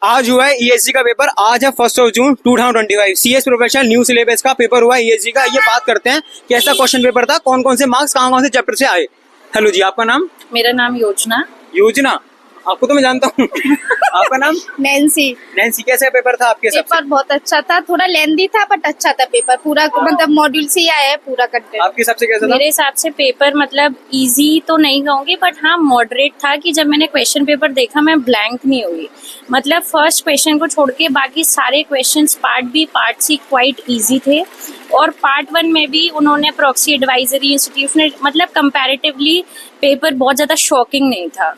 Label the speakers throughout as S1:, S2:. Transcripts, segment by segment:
S1: आज हुआ है ईएसजी का पेपर। आज है 1 जून 2025। सीएस प्रोफेशनल न्यू सिलेबस का पेपर हुआ है ईएसजी का। ये बात करते हैं कैसा क्वेश्चन पेपर था, कौन कौन से मार्क्स कहाँ से चैप्टर से आए। हेलो जी, आपका नाम?
S2: मेरा नाम योजना।
S1: योजना, आपको तो मैं जानता हूँ। आपका नाम?
S3: नैन्सी।
S1: नैन्सी, कैसा पेपर था आपके हिसाब से?
S3: पेपर बहुत अच्छा था, थोड़ा लेंदी था बट अच्छा था पेपर। पूरा मतलब मॉड्यूल से ही आया है पूरा कंटेंट।
S1: आपके हिसाब से कैसा था?
S2: मेरे हिसाब से पेपर मतलब इजी तो नहीं कहूँगी बट हाँ मॉडरेट था कि जब मैंने क्वेश्चन पेपर देखा मैं ब्लैंक नहीं हुई। मतलब फर्स्ट क्वेश्चन को छोड़ के बाकी सारे questions part B part C quite easy थे। और पार्ट 1 में भी उन्होंने प्रॉक्सी एडवाइजरी इंस्टीट्यूशनल मतलब कंपैरेटिवली पेपर बहुत ज़्यादा शॉकिंग नहीं था।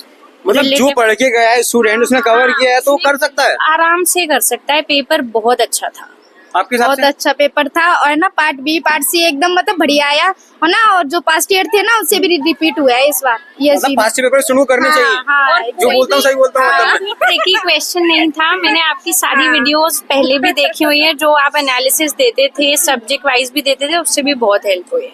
S1: मतलब जो पढ़ के गया है स्टूडेंट, उसने कवर किया है तो कर सकता है,
S2: आराम से कर सकता है। पेपर बहुत अच्छा था।
S1: आपके हिसाब
S3: बहुत
S1: से?
S3: अच्छा पेपर था। और ना पार्ट बी पार्ट सी एकदम मतलब बढ़िया आया और ना, और जो पास्ट ईयर थे ना उससे भी रिपीट हुआ है इस बार।
S1: मतलब पास्ट पेपर शुरू करने चाहिए।
S3: हाँ,
S1: जो बोलता हूँ सही बोलता हूँ मतलब।
S2: ट्रिकी क्वेश्चन नहीं था। मैंने आपकी सारी वीडियोस पहले भी देखी हुई है, जो आप एनालिसिस देते थे सब्जेक्ट वाइज भी देते थे, उससे भी बहुत हेल्प हुई है।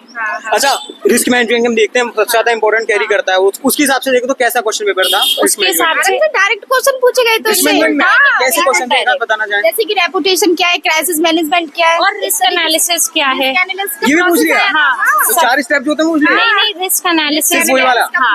S1: अच्छा, रिस्क मैनेजमेंट हम देखते हैं सबसे ज्यादा इंपॉर्टेंट कैरी करता है वो, उसके हिसाब से देखो तो कैसा क्वेश्चन पेपर था
S2: उसके हिसाब से
S3: डायरेक्ट क्वेश्चन पूछे गए तो
S1: कैसे क्वेश्चन थे आप बताना चाहें?
S3: जैसे कि रेपुटेशन क्या है, क्राइसिस मैनेजमेंट क्या है,
S2: और रिस्क एनालिसिस क्या है।
S1: ये भी पूछ लिया?
S2: हाँ।
S1: तो 4 स्टेप जो थे पूछ लिया?
S2: नहीं, रिस्क एनालिसिस
S1: वही वाला?
S2: हाँ।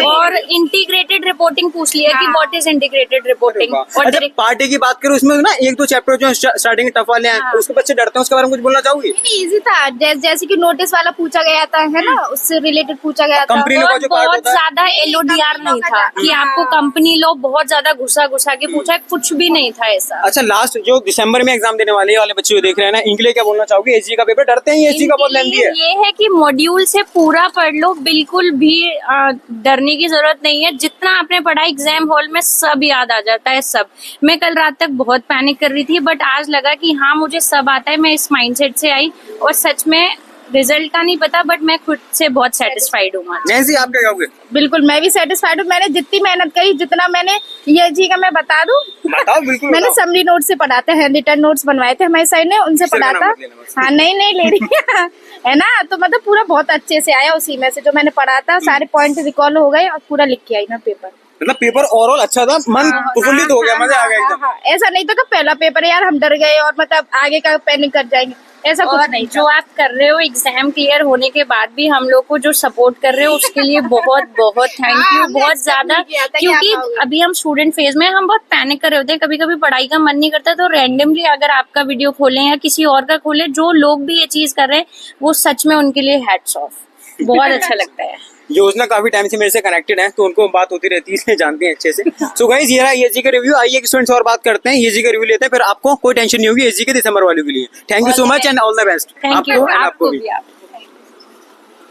S2: और इंटीग्रेटेड रिपोर्टिंग पूछ लिया कि व्हाट इज इंटीग्रेटेड रिपोर्टिंग। और
S1: अच्छा, पार्टी की बात करूँ इसमें ना 1-2 चैप्टर जो स्टार्टिंग टफ वाले हैं उसके बच्चे डरते हैं, उसके बारे में कुछ बोलना चाहोगी?
S3: इजी था। जैसे कि नोटिस वाला पूछा गया था है ना, उससे रिलेटेड पूछा गया था।
S1: कंपनी का जो पार्ट
S2: बहुत
S1: होता है
S2: ज्यादा एलओडीआर नहीं था कि आपको कंपनी लो बहुत ज्यादा घुसा के पूछा है, कुछ भी नहीं था ऐसा।
S1: अच्छा, लास्ट जो दिसंबर में एग्जाम देने वाले बच्चे जो देख रहे हैं ना, इनके लिए क्या बोलना चाहोगे? एसजी का पेपर डरते हैं? एसजी का बहुत लेंथी है।
S2: ये है कि मॉड्यूल से पूरा पढ़ लो, बिल्कुल भी डरने की जरूरत नहीं है। जितना आपने पढ़ा एग्जाम हॉल में सब याद आ जाता है सब। मैं कल रात तक बहुत पैनिक कर रही थी बट आज लगा कि हाँ मुझे सब आता है। मैं इस माइंडसेट से आई और सच में रिजल्ट का नहीं पता बट मैं खुद से बहुत सेटिस्फाइड हूँ।
S1: नैन्सी, आप क्या कहोगे?
S3: बिल्कुल मैं भी सेटिस्फाइड हूँ। मैंने जितनी मेहनत करी, जितना मैंने ये जी का मैं बता दूं,
S1: बताओ बिल्कुल।
S3: मैंने समरी नोट से पढ़ा था, हैंड रिटन नोट्स बनवाए थे हमारे सर ने, उनसे पढ़ा था। हाँ नहीं ले रही है ना, तो मतलब पूरा बहुत अच्छे से आया। उसी में से जो मैंने पढ़ा था सारे पॉइंट रिकॉल हो गए और पूरा लिख के आई मैं पेपर।
S1: मतलब पेपर ओवरऑल अच्छा था, मन प्रफुल्लित हो गया, मजा आ गया एकदम।
S3: ऐसा नहीं तो कि पहला पेपर यार हम डर गए और मतलब आगे का पैनिक कर जाएंगे, ऐसा कुछ नहीं।
S2: जो आप कर रहे हो एग्जाम क्लियर होने के बाद भी हम लोग को जो सपोर्ट कर रहे हो उसके लिए बहुत बहुत थैंक यू, बहुत ज्यादा। क्योंकि अभी हम स्टूडेंट फेज में हम बहुत पैनिक कर रहे होते हैं, कभी कभी पढ़ाई का मन नहीं करता, तो रैंडमली अगर आपका वीडियो खोलें या किसी और का खोलें, जो लोग भी ये चीज कर रहे हैं वो सच में उनके लिए हैट्स ऑफ, बहुत अच्छा लगता है।
S1: योजना काफी टाइम से मेरे से कनेक्टेड है तो उनको बात होती रहती है, इसलिए जानते हैं अच्छे से। सो गाइस, ये रहा एसजी का रिव्यू। आइए स्टूडेंट्स और बात करते हैं, एसजी का रिव्यू लेते हैं, फिर आपको कोई टेंशन नहीं होगी एसजी के दिसंबर वालों के लिए। Thank you so much and all the best.
S2: Thank you, आपको भी।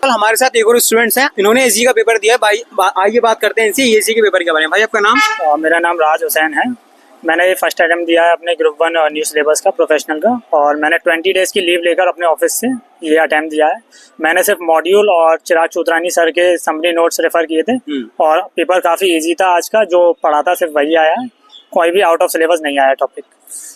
S1: हमारे साथ एक और स्टूडेंट्स हैं, इन्होंने एसजी का पेपर दिया है। भाई आइए बात करते हैं इनसे एसजी के पेपर के बारे में। भाई आपका नाम?
S4: मेरा नाम राज हुसैन है। मैंने ये फर्स्ट अटेम्प्ट दिया है अपने ग्रुप 1 न्यू सिलेबस का प्रोफेशनल का, और मैंने 20 डेज़ की लीव लेकर अपने ऑफिस से ये अटेम्प्ट दिया है। मैंने सिर्फ मॉड्यूल और चिराग चौधरानी सर के समरी नोट्स रेफर किए थे और पेपर काफ़ी इजी था आज का। जो पढ़ा था सिर्फ वही आया है, कोई भी आउट ऑफ सिलेबस नहीं आया टॉपिक।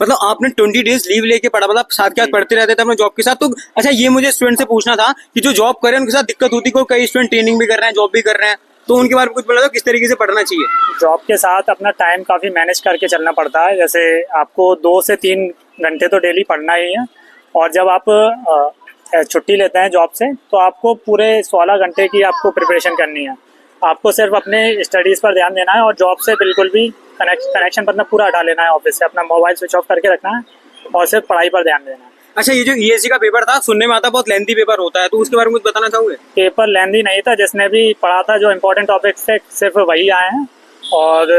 S1: मतलब आपने 20 डेज लीव लेके पढ़ा, मतलब साथ क्या पढ़ते रहते थे अपने जॉब के साथ? तो अच्छा, ये मुझे स्टूडेंट से पूछना था कि जो जॉब कर रहे हैं उनके साथ दिक्कत होती है? कई स्टूडेंट ट्रेनिंग भी कर रहे हैं, जॉब भी कर रहे हैं, तो उनके बारे में कुछ बोला था किस तरीके से पढ़ना चाहिए?
S4: जॉब के साथ अपना टाइम काफ़ी मैनेज करके चलना पड़ता है। जैसे आपको 2 से 3 घंटे तो डेली पढ़ना ही है, और जब आप छुट्टी लेते हैं जॉब से तो आपको पूरे 16 घंटे की आपको प्रिपरेशन करनी है। आपको सिर्फ अपने स्टडीज़ पर ध्यान देना है और जॉब से बिल्कुल भी कनेक्शन पर पूरा हटा लेना है ऑफिस से। अपना मोबाइल स्विच ऑफ करके रखना है और सिर्फ पढ़ाई पर ध्यान देना है।
S1: अच्छा, ये जो ईएसजी का पेपर था सुनने में आता बहुत लेंथी पेपर होता है, तो उसके बारे में कुछ बताना चाहोगे?
S4: पेपर लेंथी नहीं था, जिसने भी पढ़ा था जो इम्पोर्टेंट टॉपिक्स थे सिर्फ वही आए हैं। और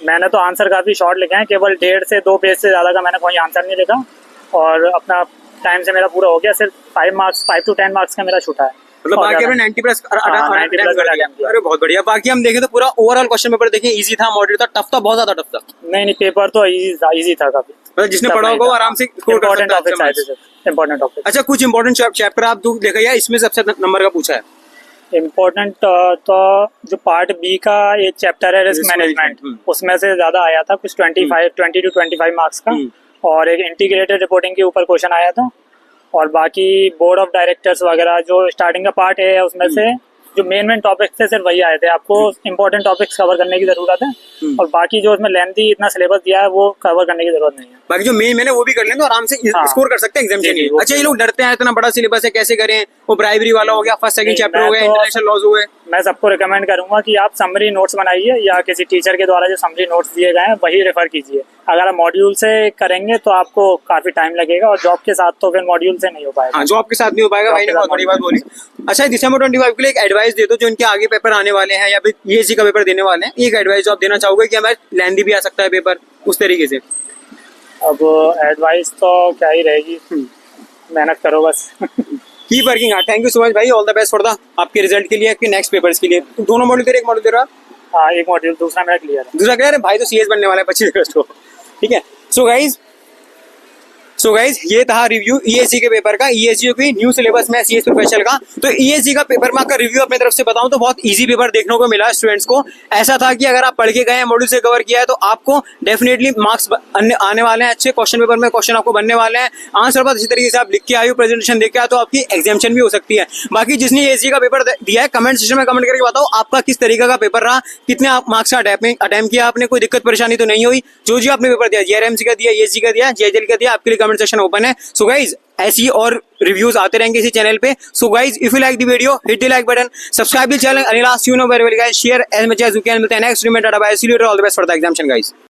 S4: मैंने तो आंसर काफ़ी शॉर्ट लिखे हैं, केवल 1.5 से 2 पेज से ज़्यादा का मैंने कोई आंसर नहीं लिखा, और अपना टाइम से मेरा पूरा हो गया। सिर्फ 5 to 10 मार्क्स का मेरा छूटा है।
S1: मतलब बाकी आपने 90+ अरे बहुत बढ़िया। बाकी हम देखें तो पूरा ओवरऑल क्वेश्चन पेपर देखें, इजी था, मॉडरेट था, टफ था, बहुत ज्यादा टफ था?
S4: नहीं, पेपर तो इजी था काफी।
S1: मतलब जिसने पढ़ा होगा वो आराम से
S4: इम्पोर्टेंट टॉपिक।
S1: अच्छा, कुछ इंपॉर्टेंट चैप्टर आप देखा या इसमें सबसे नंबर का पूछा है?
S4: इम्पोर्टेंट तो जो पार्ट बी का एक चैप्टर है रिस्क मैनेजमेंट, उसमें से ज्यादा आया था कुछ 20 to 25 मार्क्स का, और एक इंटीग्रेटेड रिपोर्टिंग के ऊपर क्वेश्चन आया था। और बाकी बोर्ड ऑफ डायरेक्टर्स वगैरह जो स्टार्टिंग का पार्ट है उसमें से जो मेन टॉपिक्स थे सिर्फ वही आए थे। आपको इंपॉर्टेंट टॉपिक्स कवर करने की जरूरत है और बाकी जो उसमें लेंथी इतना सिलेबस दिया है वो कवर करने की जरूरत नहीं है।
S1: बाकी जो मेन मैंने वो भी कर लें तो आराम से
S4: हाँ।
S1: स्कोर कर सकते हैं एग्जाम के
S4: जी,
S1: लिए।
S4: वो
S1: अच्छा, ये लोग डरते हैं इतना बड़ा सिलेबस है कैसे करें, वो ब्राइबरी वाला हो गया, फर्स्ट सेकंड
S4: नहीं,
S1: चैप्टर
S4: मैं
S1: हो गया,
S4: तो-
S1: इंटरनेशनल लॉज हुए।
S4: मैं सबको रिकमेंड करूंगा कि आप समरी नोट्स बनाइए या किसी टीचर के द्वारा जो समरी नोट्स दिए गए हैं वही रेफर कीजिए। अगर आप मॉड्यूल से करेंगे तो आपको काफी टाइम लगेगा और जॉब के साथ तो फिर मॉड्यूल से नहीं हो पाएगा।
S1: हाँ, जॉब के साथ नहीं हो पाएगा,
S4: जॉब
S1: भाई ने
S4: के
S1: बहुत
S4: साथ
S1: बड़ी बात बोली। अच्छा, दिसंबर 25 के लिए एक एडवाइस दे दो जो इनके आगे पेपर आने वाले हैं या फिर ईएसजी का पेपर देने वाले हैं। एक एडवाइस जो आप देना चाहोगे कि हमारे लेंदी भी आ सकता है पेपर, उस तरीके से।
S4: अब एडवाइस तो क्या ही रहेगी, मेहनत करो बस।
S1: Keep working hard. Thank you so much भाई, all the best for the आपके रिजल्ट के लिए, आपके नेक्स्ट पेपर्स के लिए। तो दोनों मॉड्यूल तेरे, एक मॉड्यूल तेरा,
S4: हाँ एक मॉड्यूल, दूसरा मेरा क्लियर है।
S1: दूसरा क्लियर है। भाई तो सीएस बनने वाला है 25 अगस्त को, ठीक है। सो गाइज ये था रिव्यू ईएसजी के पेपर का, ईएसजी की न्यू सिलेबस में सीएस प्रोफेशनल का। तो ईएसजी का पेपर में आपका रिव्यू अपनी तरफ से बताऊं तो बहुत इजी पेपर देखने को मिला स्टूडेंट्स को। ऐसा था कि अगर आप पढ़ के गए हैं, मॉड्यूल से कवर किया है तो आपको डेफिनेटली मार्क्स आने वाले हैं, अच्छे क्वेश्चन पेपर में क्वेश्चन आपको बनने वाले हैं। आंसर बहुत अच्छी तरीके से आप लिख के आए हो, प्रेजेंटेशन देख के आए तो आपकी एग्जामिशन भी हो सकती है। बाकी जिसने ईएसजी का पेपर दिया है कमेंट सेक्शन में कमेंट करके बताओ आपका किस तरीके का पेपर रहा, कितने आप मार्क्स का अटेम्प्ट किया आपने, कोई दिक्कत परेशानी तो नहीं हुई। जो आपने पेपर दिया, जेआरएमसी का दिया, ईएसजी का दिया, जेएचएल का दिया, आपके लिए कमेंट सेक्शन ओपन है। सो गाइज ऐसी और रिव्यूज आते रहेंगे इसी चैनल पे। So guys if you like the video hit the like button, subscribe the channel, and last you know very well guys, share as much as you can. मिलते हैं next video में। Tata bye, see you, all the best for the examination guys.